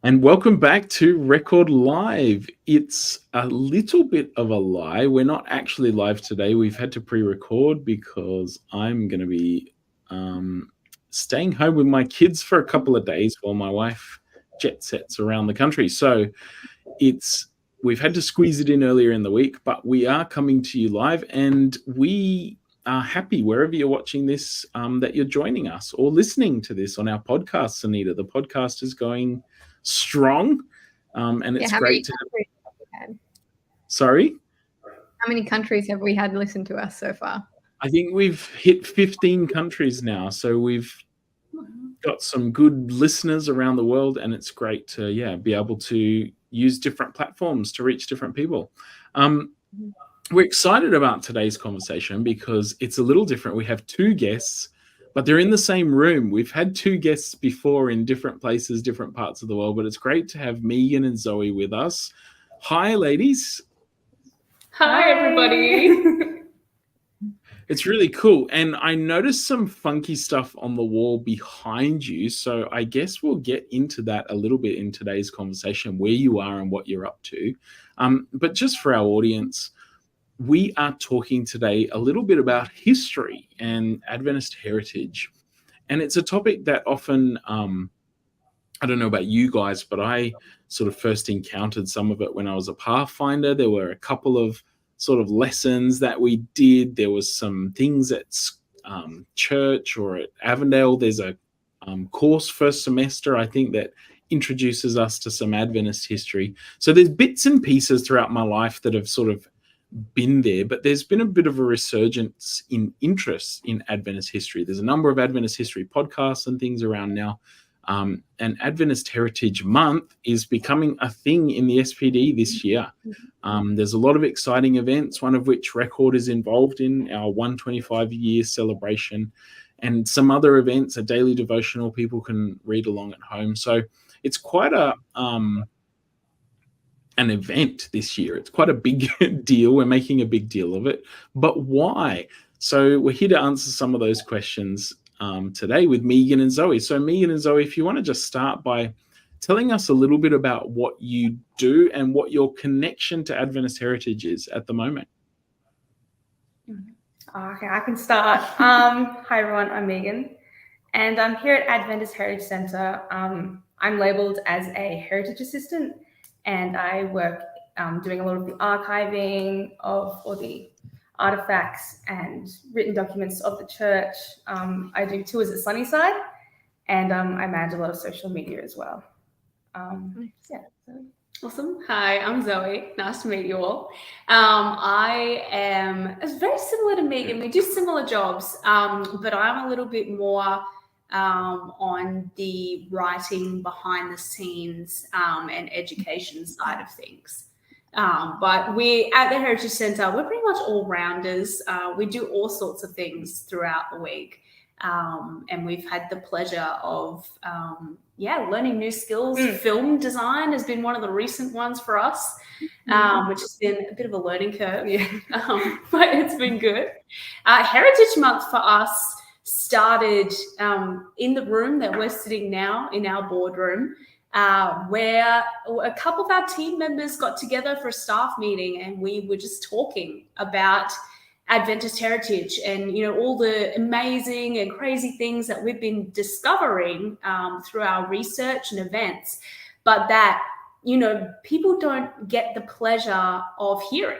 And welcome back to Record Live. It's a little bit of a lie. We're not actually live today. We've had to pre-record because I'm going to be staying home with my kids for a couple of days while my wife jet sets around the country. So we've had to squeeze it in earlier in the week, but we are coming to you live, and we are happy wherever you're watching this that you're joining us or listening to this on our podcast. Anita, the podcast is going strong, and it's great to have. Sorry? How many countries have we had listen to us so far? I think we've hit 15 countries now, so we've got some good listeners around the world, and it's great to be able to use different platforms to reach different people. We're excited about today's conversation because it's a little different. We have two guests, but they're in the same room. We've had two guests before in different places, different parts of the world, but it's great to have Megan and Zoe with us. Hi, ladies. Hi, everybody. It's really cool. And I noticed some funky stuff on the wall behind you, so I guess we'll get into that a little bit in today's conversation, where you are and what you're up to. But just for our audience, we are talking today a little bit about history and Adventist heritage. And it's a topic that often, I don't know about you guys, but I sort of first encountered some of it when I was a Pathfinder. There were a couple of sort of lessons that we did. There was some things at church or at Avondale. There's a course first semester, I think, that introduces us to some Adventist history. So there's bits and pieces throughout my life that have sort of been there, but there's been a bit of a resurgence in interest in Adventist history. There's a number of Adventist history podcasts and things around now. And Adventist Heritage Month is becoming a thing in the SPD this year. There's a lot of exciting events, one of which Record is involved in, our 125-year celebration, and some other events, a daily devotional people can read along at home. So it's quite an event this year. It's quite a big deal. We're making a big deal of it. But why? So we're here to answer some of those questions today with Megan and Zoe. So Megan and Zoe, if you want to just start by telling us a little bit about what you do and what your connection to Adventist heritage is at the moment. Okay, I can start. Hi, everyone. I'm Megan, and I'm here at Adventist Heritage Centre. I'm labelled as a heritage assistant, and I work doing a lot of the archiving of all the artifacts and written documents of the church. I do tours at Sunnyside, and I manage a lot of social media as well. Awesome. Hi, I'm Zoe. Nice to meet you all. I am very similar to Megan. We do similar jobs, but I'm a little bit more on the writing behind the scenes and education side of things. But we at the Heritage Centre, we're pretty much all rounders. We do all sorts of things throughout the week. And we've had the pleasure of learning new skills. Film design has been one of the recent ones for us, which has been a bit of a learning curve, but it's been good. Heritage Month for us started in the room that we're sitting now in our boardroom, where a couple of our team members got together for a staff meeting, and we were just talking about Adventist heritage and, all the amazing and crazy things that we've been discovering through our research and events, but that, people don't get the pleasure of hearing.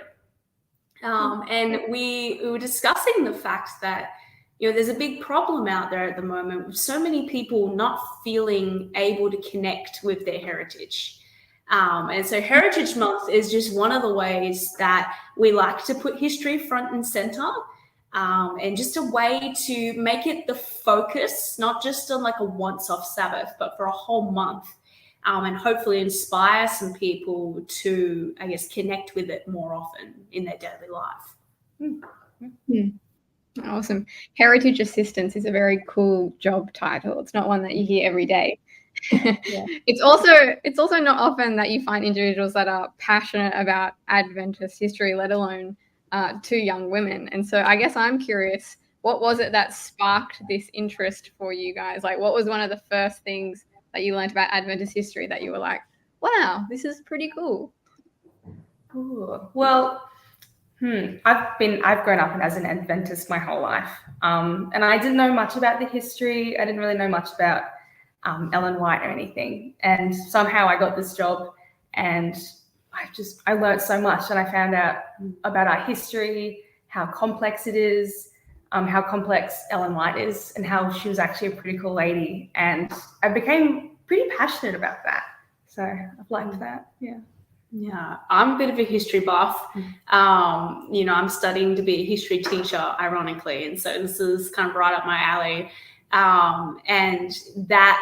And we were discussing the fact that, there's a big problem out there at the moment with so many people not feeling able to connect with their heritage. And so Heritage Month is just one of the ways that we like to put history front and center, and just a way to make it the focus, not just on like a once-off Sabbath, but for a whole month, and hopefully inspire some people to, I guess, connect with it more often in their daily life. Awesome. Heritage Assistance is a very cool job title. It's not one that you hear every day. It's also not often that you find individuals that are passionate about Adventist history, let alone two young women. And so I guess I'm curious, what was it that sparked this interest for you guys? Like, what was one of the first things that you learned about Adventist history that you were like, wow, this is pretty cool? Ooh. Well, I've grown up as an Adventist my whole life, and I didn't know much about the history. I didn't really know much about Ellen White or anything, and somehow I got this job, and I learned so much, and I found out about our history, how complex it is, how complex Ellen White is, and how she was actually a pretty cool lady, and I became pretty passionate about that. So I've liked that. Yeah, I'm a bit of a history buff. I'm studying to be a history teacher, ironically, and so this is kind of right up my alley. And that,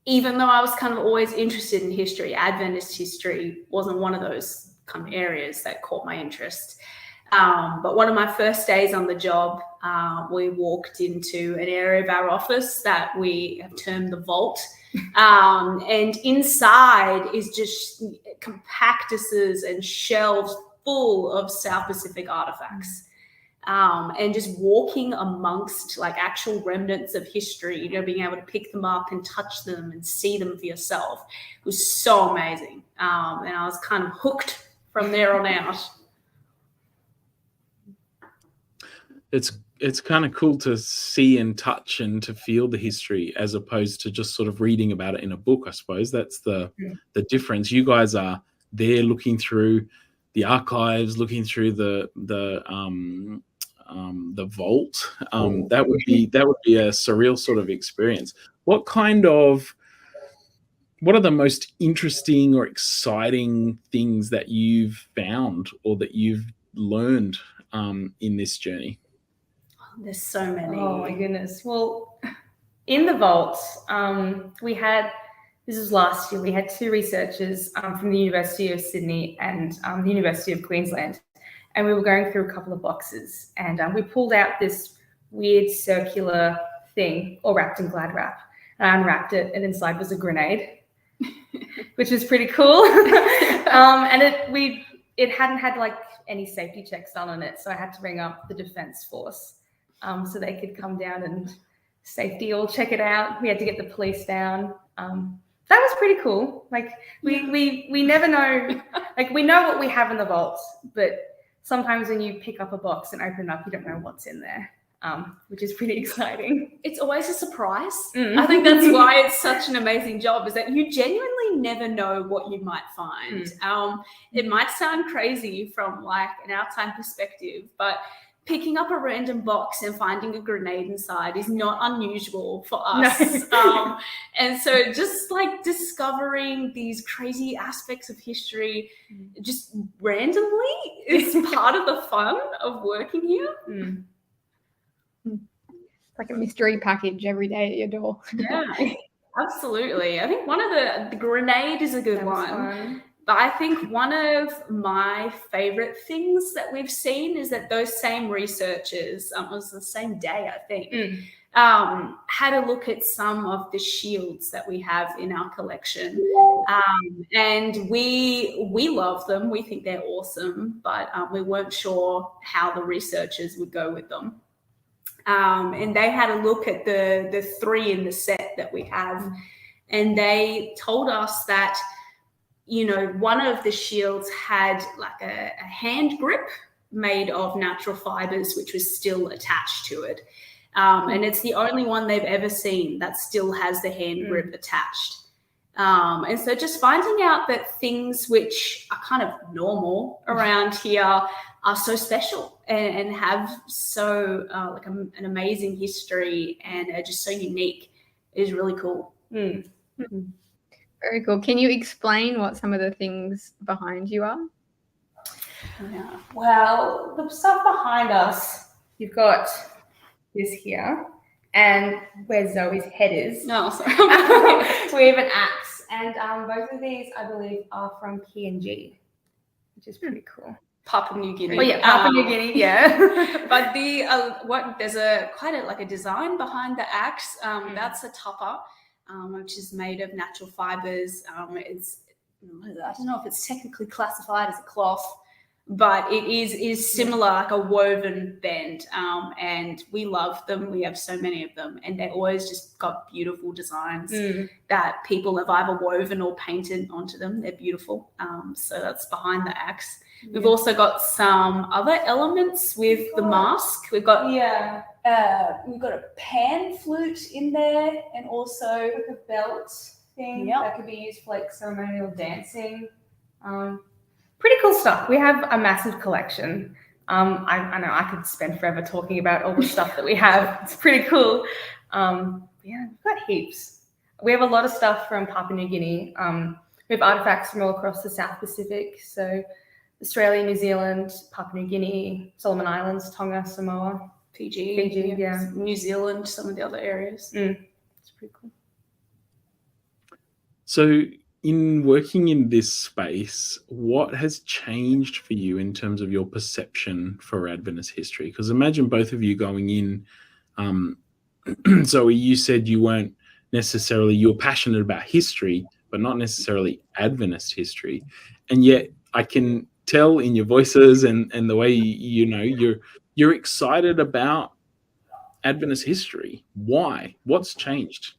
even though I was kind of always interested in history, Adventist history wasn't one of those kind of areas that caught my interest. But one of my first days on the job, we walked into an area of our office that we have termed the vault. And inside is just compactuses and shelves full of South Pacific artifacts. And just walking amongst like actual remnants of history, being able to pick them up and touch them and see them for yourself was so amazing. And I was kind of hooked from there on out. It's kind of cool to see and touch and to feel the history as opposed to just sort of reading about it in a book. I suppose that's the difference. You guys are there looking through the archives, looking through the vault. That would be a surreal sort of experience. What are the most interesting or exciting things that you've found or that you've learned in this journey? There's so many. Oh my goodness. Well, in the vault, this was last year, we had two researchers from the University of Sydney and the University of Queensland, and we were going through a couple of boxes, and we pulled out this weird circular thing all wrapped in Glad wrap. And I unwrapped it, and inside was a grenade, which was pretty cool. And it hadn't had like any safety checks done on it, so I had to ring up the Defence Force so they could come down and safety all check it out. We had to get the police down. That was pretty cool. Like we never know, like we know what we have in the vault, but sometimes when you pick up a box and open it up, you don't know what's in there, which is pretty exciting. It's always a surprise. I think that's why it's such an amazing job, is that you genuinely never know what you might find. It might sound crazy from like an outside perspective, but picking up a random box and finding a grenade inside is not unusual for us. No. And so just like discovering these crazy aspects of history just randomly is part of the fun of working here. It's like a mystery package every day at your door. Yeah, absolutely. I think one of the grenade is a good one. Fun. But I think one of my favorite things that we've seen is that those same researchers, it was the same day, I think, had a look at some of the shields that we have in our collection. And we love them. We think they're awesome, but we weren't sure how the researchers would go with them. And they had a look at the three in the set that we have, and they told us that one of the shields had like a hand grip made of natural fibers, which was still attached to it. And it's the only one they've ever seen that still has the hand grip attached. And so just finding out that things which are kind of normal around here are so special and have so like an amazing history and are just so unique is really cool. Very cool. Can you explain what some of the things behind you are? Yeah. Well, the stuff behind us, you've got this here, and where Zoe's head is. No, sorry. We have an axe, and both of these, I believe, are from PNG, which is pretty cool. Papua New Guinea. Oh yeah, Papua New Guinea, yeah. But there's quite a design behind the axe. That's a tupper. Which is made of natural fibers. I don't know if it's technically classified as a cloth, but it is similar, like a woven band, and we love them. We have so many of them, and they're always just got beautiful designs that people have either woven or painted onto them. They're beautiful. So that's behind the axe. We've also got some other elements with the mask. We've got a pan flute in there, and also like a belt thing that could be used for like ceremonial dancing. Pretty cool stuff. We have a massive collection. I know I could spend forever talking about all the stuff that we have. It's pretty cool. We've got heaps. We have a lot of stuff from Papua New Guinea. We have artifacts from all across the South Pacific. So Australia, New Zealand, Papua New Guinea, Solomon Islands, Tonga, Samoa, Fiji, New Zealand, some of the other areas. It's pretty cool. So in working in this space, what has changed for you in terms of your perception for Adventist history? Because imagine both of you going in. Zoe, you said you were passionate about history, but not necessarily Adventist history. And yet I can tell in your voices and the way you're excited about Adventist history. Why? What's changed?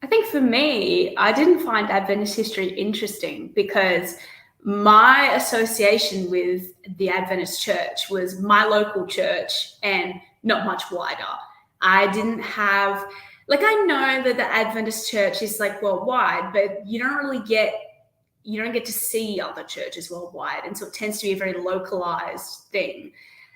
I think for me, I didn't find Adventist history interesting because my association with the Adventist church was my local church and not much wider. I didn't have, I know that the Adventist church is like worldwide, but you don't get to see other churches worldwide. And so it tends to be a very localized thing.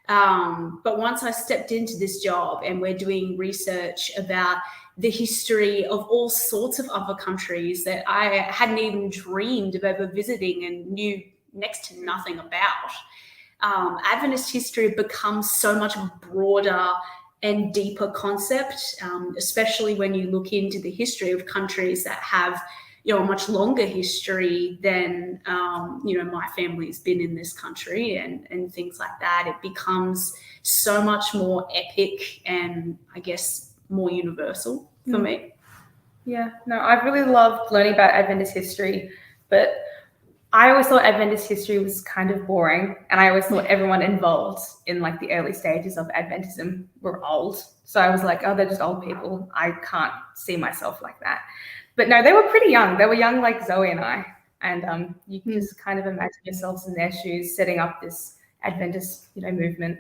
But once I stepped into this job and we're doing research about the history of all sorts of other countries that I hadn't even dreamed of ever visiting and knew next to nothing about, Adventist history becomes so much broader and deeper concept, especially when you look into the history of countries that have a much longer history than my family's been in this country and things like that. It becomes so much more epic and I guess more universal for me. Yeah, no, I've really loved learning about Adventist history, but I always thought Adventist history was kind of boring, and I always thought everyone involved in like the early stages of Adventism were old. So I was like, oh, they're just old people. I can't see myself like that. But no, they were pretty young. They were young like Zoe and I, and you can just kind of imagine yourselves in their shoes setting up this Adventist, movement.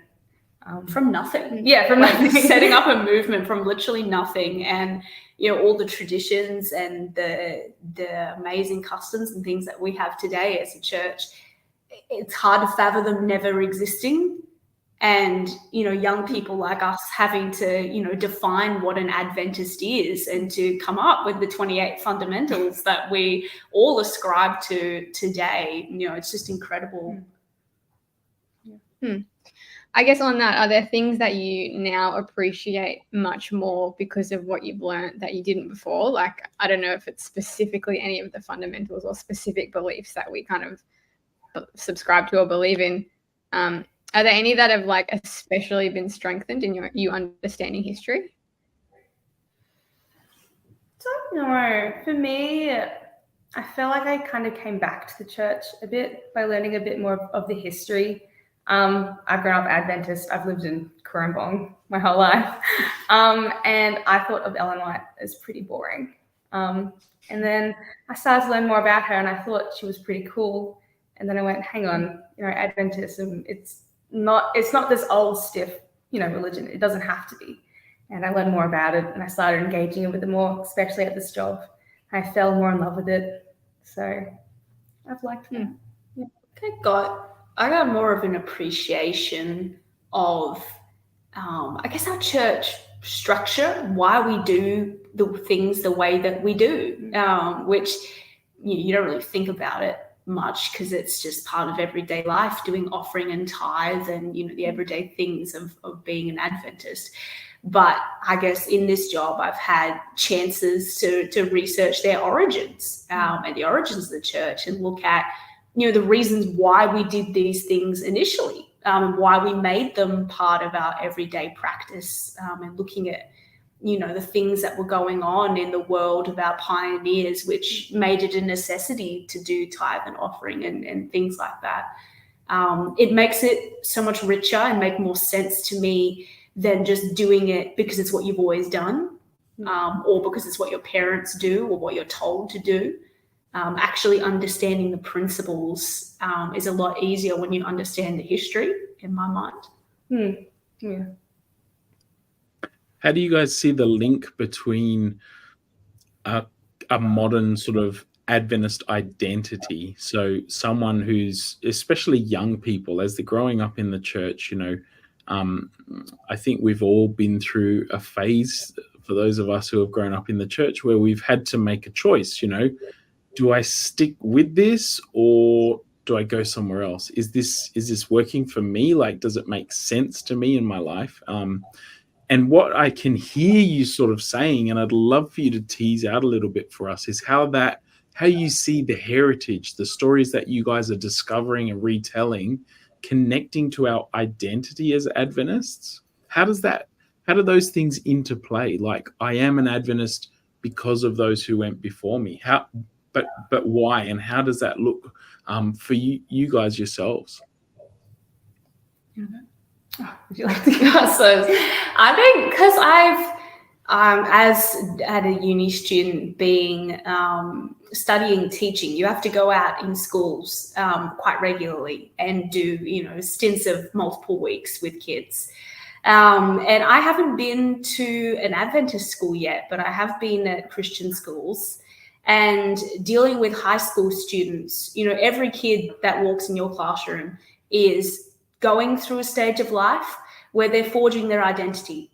From nothing. Yeah, from nothing. Setting up a movement from literally nothing, and all the traditions and the amazing customs and things that we have today as a church. It's hard to fathom them never existing, and young people like us having to define what an Adventist is and to come up with the 28 fundamentals that we all ascribe to today. It's just incredible. I guess on that, are there things that you now appreciate much more because of what you've learned that you didn't before? Like, I don't know if it's specifically any of the fundamentals or specific beliefs that we kind of subscribe to or believe in. Are there any that have especially been strengthened in you understanding history? Don't know. For me, I feel like I kind of came back to the church a bit by learning a bit more of the history. I've grown up Adventist. I've lived in Cooranbong my whole life. And I thought of Ellen White as pretty boring. And then I started to learn more about her and I thought she was pretty cool. And then I went, hang on, Adventism, it's not this old stiff, religion. It doesn't have to be. And I learned more about it and I started engaging with it more, especially at this job. I fell more in love with it. So I've liked that. Yeah. I got more of an appreciation of, I guess, our church structure, why we do the things the way that we do, which you don't really think about it much because it's just part of everyday life, doing offering and tithe and, the everyday things of being an Adventist. But I guess in this job, I've had chances to research their origins and the origins of the church and look at, the reasons why we did these things initially, why we made them part of our everyday practice, and looking at, the things that were going on in the world of our pioneers, which made it a necessity to do tithe and offering and things like that. it makes it so much richer and make more sense to me than just doing it because it's what you've always done, or because it's what your parents do or what you're told to do. Actually understanding the principles is a lot easier when you understand the history, in my mind. Yeah. How do you guys see the link between a modern sort of Adventist identity? So someone who's, especially young people, as they're growing up in the church, I think we've all been through a phase, for those of us who have grown up in the church, where we've had to make a choice, do I stick with this or do I go somewhere else? Is this working for me? Like, does it make sense to me in my life? And what I can hear you sort of saying, and I'd love for you to tease out a little bit for us, is how you see the heritage, the stories that you guys are discovering and retelling, connecting to our identity as Adventists. How do those things interplay? Like, I am an Adventist because of those who went before me. But why, and how does that look for you guys yourselves? Would you like to go? So I think because I've, as at a uni student, being studying teaching, you have to go out in schools quite regularly and do stints of multiple weeks with kids. And I haven't been to an Adventist school yet, but I have been at Christian schools. And dealing with high school students, every kid that walks in your classroom is going through a stage of life where they're forging their identity.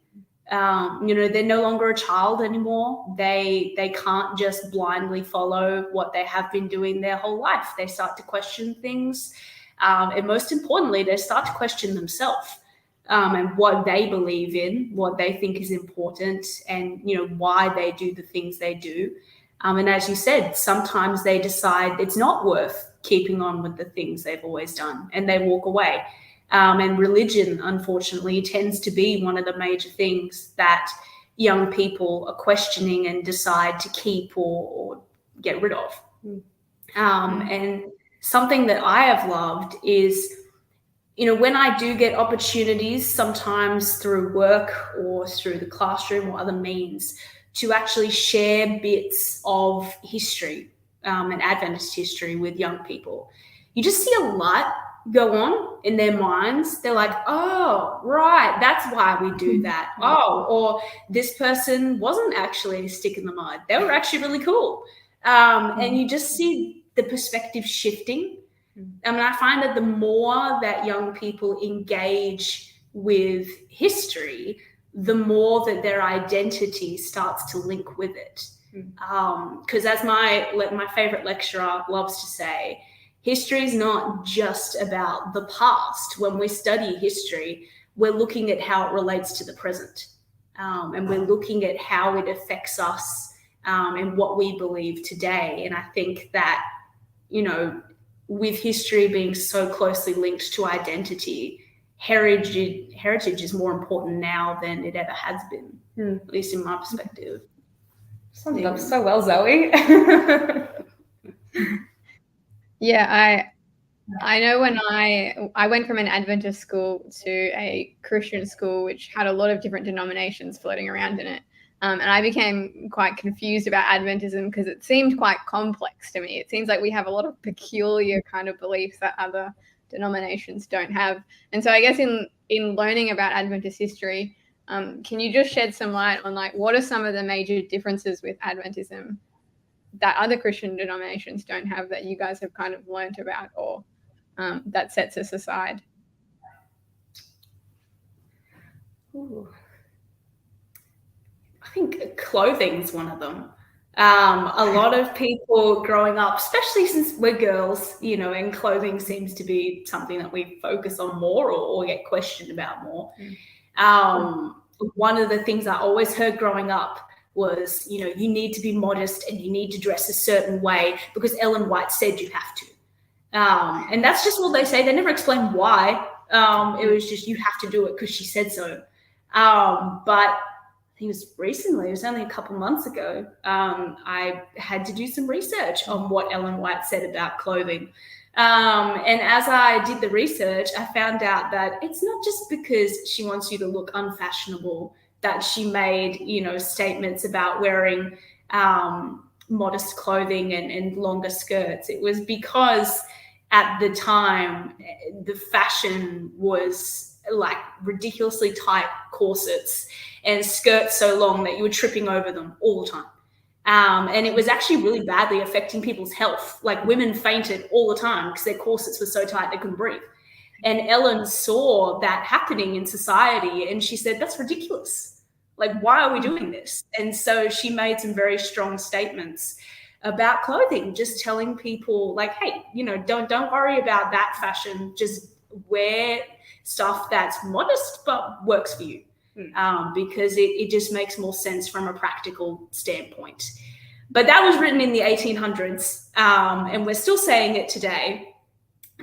They're no longer a child anymore. They can't just blindly follow what they have been doing their whole life. They start to question things. And most importantly, they start to question themselves and what they believe in, what they think is important, and, why they do the things they do. And as you said, sometimes they decide it's not worth keeping on with the things they've always done, and they walk away. And religion, unfortunately, tends to be one of the major things that young people are questioning and decide to keep or get rid of. And something that I have loved is, when I do get opportunities, sometimes through work or through the classroom or other means, to actually share bits of history and Adventist history with young people, you just see a lot go on in their minds. They're like, oh, right, that's why we do that. Oh, or this person wasn't actually a stick in the mud. They were actually really cool. And you just see the perspective shifting. I find that the more that young people engage with history, the more that their identity starts to link with it. Because as my favorite lecturer loves to say, history is not just about the past. When we study history, we're looking at how it relates to the present. And we're looking at how it affects us and what we believe today. And I think that, with history being so closely linked to identity, heritage is more important now than it ever has been, at least in my perspective. Sums it up so well, Zoe. Yeah, I know when I went from an Adventist school to a Christian school, which had a lot of different denominations floating around in it. And I became quite confused about Adventism because it seemed quite complex to me. It seems like we have a lot of peculiar kind of beliefs that other denominations don't have. And so I guess in learning about Adventist history, can you just shed some light on what are some of the major differences with Adventism that other Christian denominations don't have that you guys have kind of learned about, or that sets us aside? Ooh. I think clothing's one of them. A lot of people growing up, especially since we're girls, and clothing seems to be something that we focus on more or get questioned about more. One of the things I always heard growing up was, you need to be modest and you need to dress a certain way because Ellen White said you have to. And that's just what they say. They never explain why. It was just, you have to do it because she said so. But think it was recently, it was only a couple months ago, I had to do some research on what Ellen White said about clothing. And as I did the research, I found out that it's not just because she wants you to look unfashionable that she made, statements about wearing modest clothing and longer skirts. It was because at the time, the fashion was like ridiculously tight corsets and skirts so long that you were tripping over them all the time. And it was actually really badly affecting people's health. Like women fainted all the time because their corsets were so tight they couldn't breathe. And Ellen saw that happening in society and she said, that's ridiculous. Like, why are we doing this? And so she made some very strong statements about clothing, just telling people like, hey, don't worry about that fashion. Just wear stuff that's modest but works for you. Because it just makes more sense from a practical standpoint. But that was written in the 1800s, and we're still saying it today,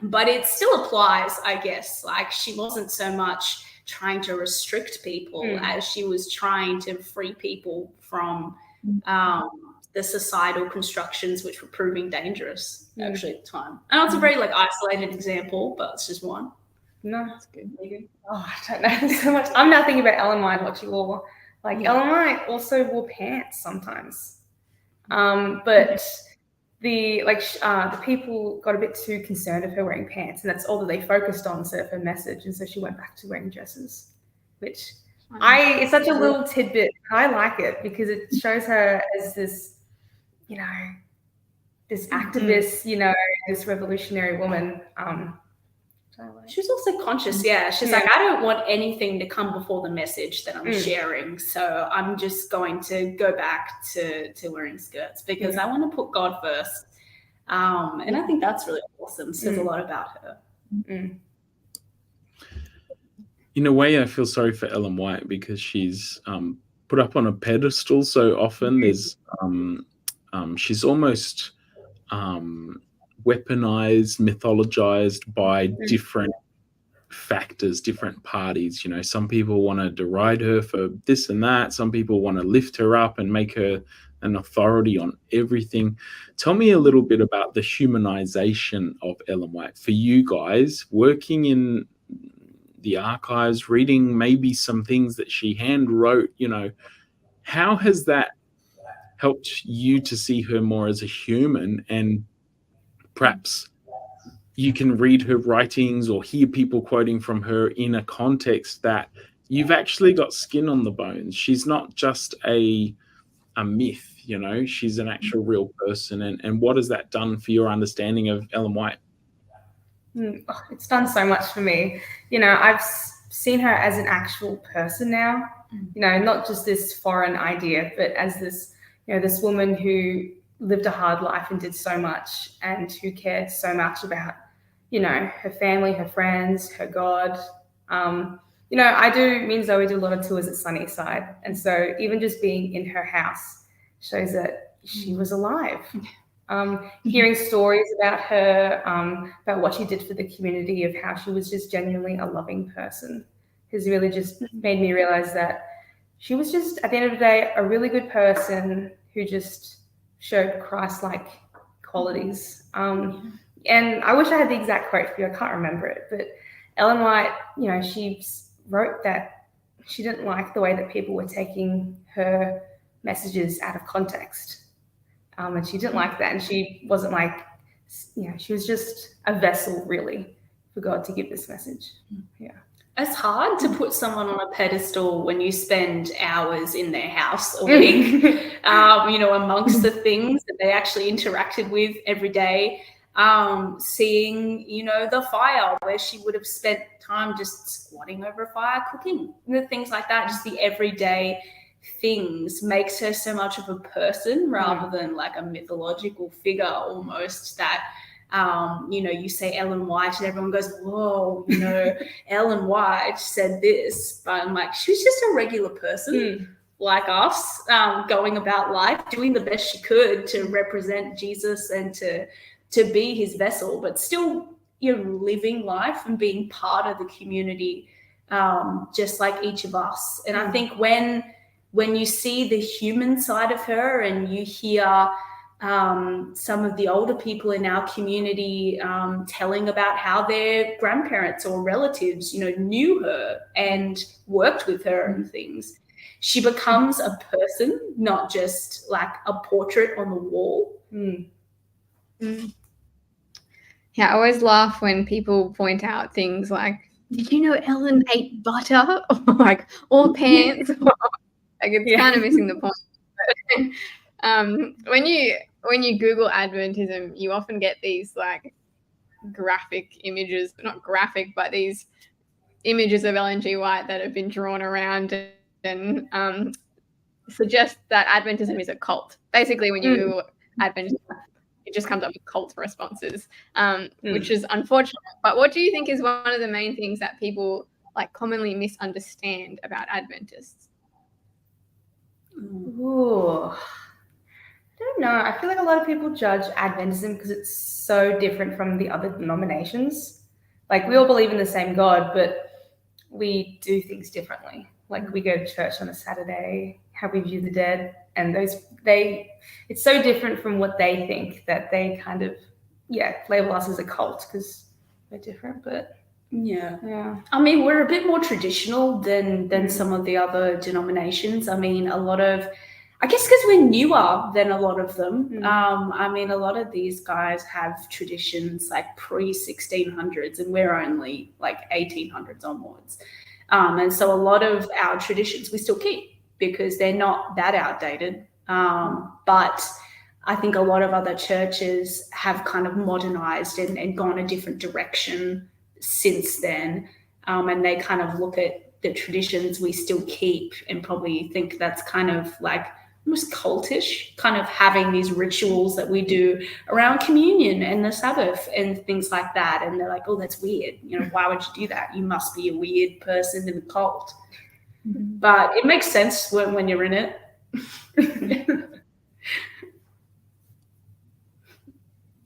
but it still applies, I guess. Like, she wasn't so much trying to restrict people as she was trying to free people from the societal constructions which were proving dangerous, actually, at the time. I know it's a very isolated example, but it's just one. No, that's good. Oh, I don't know so much. I'm now thinking about Ellen White, what she wore. Ellen White also wore pants sometimes. But the people got a bit too concerned of her wearing pants, and that's all that they focused on instead of her message. And so she went back to wearing dresses, which it's such a little tidbit. I like it because it shows her as this, this activist, this revolutionary woman. She was also conscious, She's like, I don't want anything to come before the message that I'm sharing. So I'm just going to go back to wearing skirts because I want to put God first. And I think that's really awesome. It says a lot about her. In a way, I feel sorry for Ellen White because she's put up on a pedestal so often. There's she's almost weaponized, mythologized by different factors, different parties. Some people want to deride her for this and that. Some people want to lift her up and make her an authority on everything. Tell me a little bit about the humanization of Ellen White for you guys, working in the archives, reading maybe some things that she hand wrote. How has that helped you to see her more as a human? And perhaps you can read her writings or hear people quoting from her in a context that you've actually got skin on the bones. She's not just a myth, she's an actual real person. And what has that done for your understanding of Ellen White? It's done so much for me. I've seen her as an actual person now, not just this foreign idea, but as this, this woman who lived a hard life and did so much and who cared so much about, her family, her friends, her God. Me and Zoe do a lot of tours at Sunnyside. And so even just being in her house shows that she was alive. Hearing stories about her, about what she did for the community, of how she was just genuinely a loving person, has really just made me realize that she was just, at the end of the day, a really good person who just showed Christ-like qualities. And I wish I had the exact quote for you. I can't remember it. But Ellen White, she wrote that she didn't like the way that people were taking her messages out of context. And she didn't like that. And she wasn't she was just a vessel, really, for God to give this message. Yeah. It's hard to put someone on a pedestal when you spend hours in their house a week, amongst the things that they actually interacted with every day. Seeing, the fire where she would have spent time just squatting over a fire, cooking, things like that, just the everyday things makes her so much of a person rather than like a mythological figure almost that, you say Ellen White and everyone goes, whoa, Ellen White said this, but I'm like, she was just a regular person like us, going about life, doing the best she could to represent Jesus and to be his vessel, but still, living life and being part of the community, just like each of us. And I think when when you see the human side of her and you hear some of the older people in our community telling about how their grandparents or relatives, knew her and worked with her and things, she becomes a person, not just like a portrait on the wall. Yeah, I always laugh when people point out things like, did you know Ellen ate butter? Or pants? It's kind of missing the point. When you Google Adventism, you often get these like graphic images, not graphic, but these images of Ellen G. White that have been drawn around and suggest that Adventism is a cult. Basically, when you Google Adventism, it just comes up with cult responses, which is unfortunate. But what do you think is one of the main things that people like commonly misunderstand about Adventists? Ooh, I don't know. I feel like a lot of people judge Adventism because it's so different from the other denominations. Like, we all believe in the same God, but we do things differently. Like, we go to church on a Saturday, how we view the dead, and it's so different from what they think that they kind of, label us as a cult because we're different, but yeah. I mean, we're a bit more traditional than some of the other denominations. I mean, I guess because we're newer than a lot of them. I mean, a lot of these guys have traditions like pre-1600s, and we're only like 1800s onwards. And so a lot of our traditions we still keep because they're not that outdated. But I think a lot of other churches have kind of modernized and gone a different direction since then. And they kind of look at the traditions we still keep and probably think that's kind of like almost cultish, kind of having these rituals that we do around communion and the Sabbath and things like that. And they're like, oh, that's weird. Why would you do that? You must be a weird person in the cult. But it makes sense when you're in it.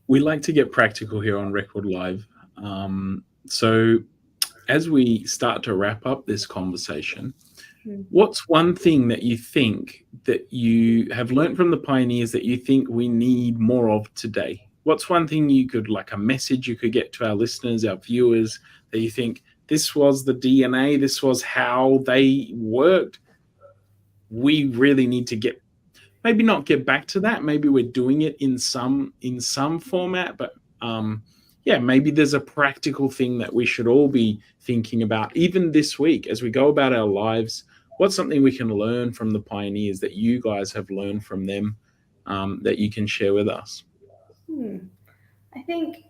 We like to get practical here on Record Live. So as we start to wrap up this conversation, what's one thing that you think that you have learned from the pioneers that you think we need more of today? What's one thing you could, like a message you could get to our listeners, our viewers, that you think this was the DNA, this was how they worked? We really need to maybe not get back to that. Maybe we're doing it in some format, but maybe there's a practical thing that we should all be thinking about, even this week as we go about our lives. What's something we can learn from the pioneers that you guys have learned from them that you can share with us? I think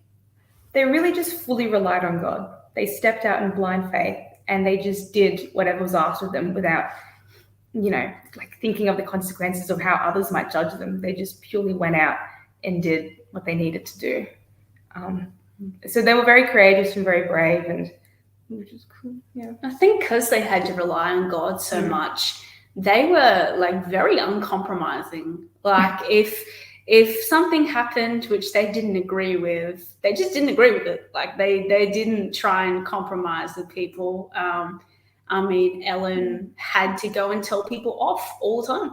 they really just fully relied on God. They stepped out in blind faith and they just did whatever was asked of them without, like thinking of the consequences of how others might judge them. They just purely went out and did what they needed to do. So they were very courageous and very brave, and which is cool. Yeah, I think because they had to rely on God so much, they were like very uncompromising. Like if something happened which they didn't agree with, they just didn't agree with it. Like they didn't try and compromise with people. I mean, Ellen had to go and tell people off all the time.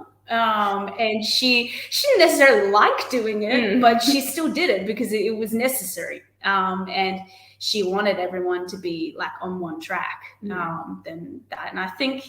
And she didn't necessarily like doing it, but she still did it because it was necessary. And she wanted everyone to be like on one track. Then that, and I think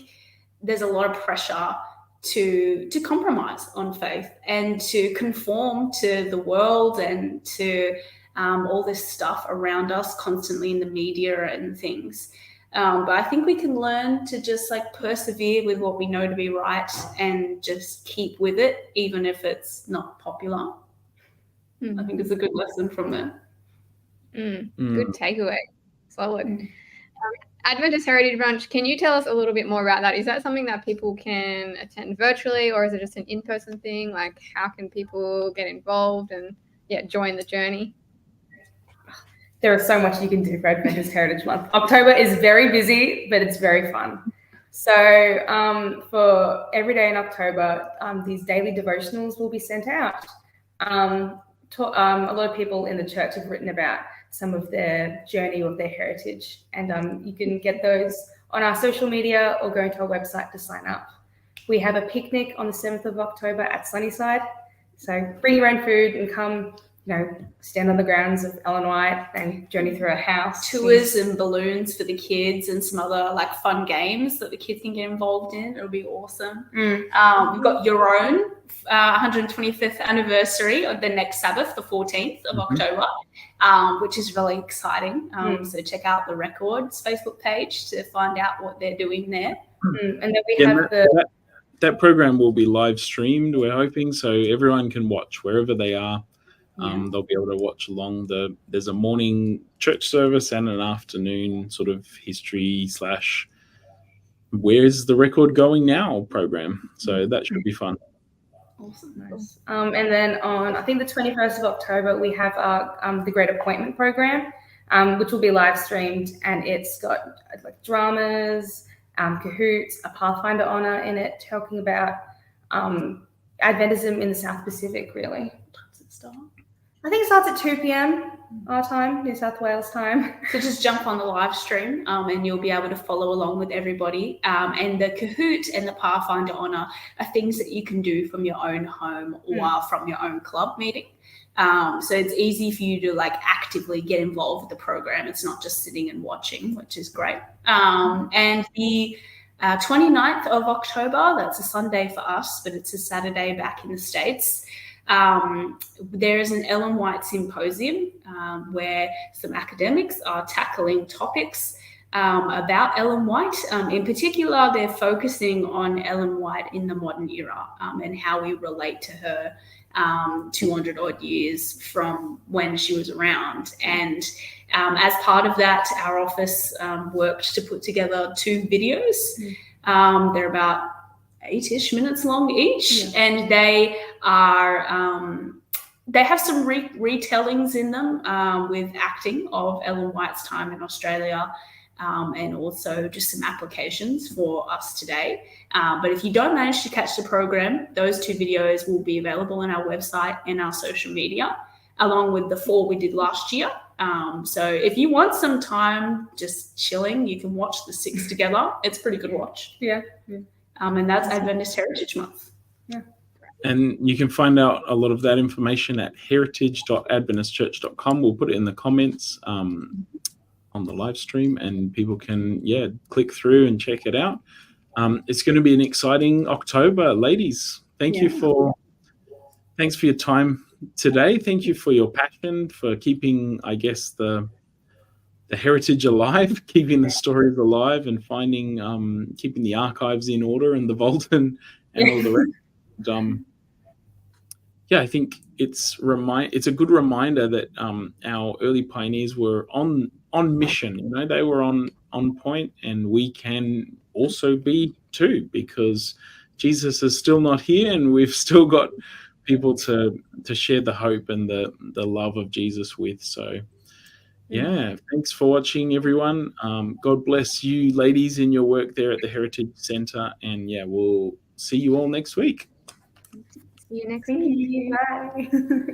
there's a lot of pressure to compromise on faith and to conform to the world and to all this stuff around us constantly in the media and things. But I think we can learn to just like persevere with what we know to be right and just keep with it, even if it's not popular. I think it's a good lesson from that. Good takeaway. Solid. Adventist Heritage Brunch, can you tell us a little bit more about that? Is that something that people can attend virtually, or is it just an in-person thing? Like, how can people get involved and join the journey? There is so much you can do for Adventist Heritage Month. October is very busy, but it's very fun. So for every day in October, these daily devotionals will be sent out. A lot of people in the church have written about some of their journey of their heritage, and you can get those on our social media or go to our website to sign up. We have a picnic on the 7th of October at Sunnyside. So bring your own food and come, stand on the grounds of Ellen White and journey through her house. Tours and balloons for the kids and some other like fun games that the kids can get involved in. It'll be awesome. We've got your own 125th anniversary on the next Sabbath, the 14th of October, which is really exciting. So check out the Records Facebook page to find out what they're doing there. And then we have that program will be live streamed, we're hoping, so everyone can watch wherever they are. They'll be able to watch along. There's a morning church service and an afternoon sort of history / where's the record going now program. So that should be fun. Awesome. Nice. And then on, I think the 21st of October, we have our the Great Appointment program, which will be live streamed, and it's got like dramas, cahoots, a Pathfinder honor in it, talking about Adventism in the South Pacific, really. What time does it start? I think it starts at 2 p.m. our time, New South Wales time. So just jump on the live stream and you'll be able to follow along with everybody. And the Kahoot and the Pathfinder Honor are things that you can do from your own home or from your own club meeting. So it's easy for you to like actively get involved with the program. It's not just sitting and watching, which is great. And the 29th of October, that's a Sunday for us, but it's a Saturday back in the States. There is an Ellen White symposium where some academics are tackling topics about Ellen White. In particular, they're focusing on Ellen White in the modern era and how we relate to her 200 odd years from when she was around. And as part of that, our office worked to put together 2 videos. They're about 8-ish minutes long each, and they are they have some retellings in them with acting of Ellen White's time in Australia, and also just some applications for us today. But if you don't manage to catch the program, those 2 videos will be available on our website and our social media, along with the 4 we did last year. So if you want some time just chilling, you can watch the 6 together. It's a pretty good watch. Yeah. And that's Adventist Heritage Month. Yeah. And you can find out a lot of that information at heritage.adventistchurch.com. We'll put it in the comments on the live stream, and people can, click through and check it out. It's going to be an exciting October, ladies. Thanks for your time today. Thank you for your passion for keeping, I guess, the heritage alive, keeping the stories alive, and finding, keeping the archives in order and the vault and all the rest. I think it's a good reminder that our early pioneers were on mission. They were on point, and we can also be too, because Jesus is still not here, and we've still got people to share the hope and the love of Jesus with. So thanks for watching, everyone. God bless you ladies in your work there at the Heritage Centre, and we'll see you all next week. See you next week. Bye.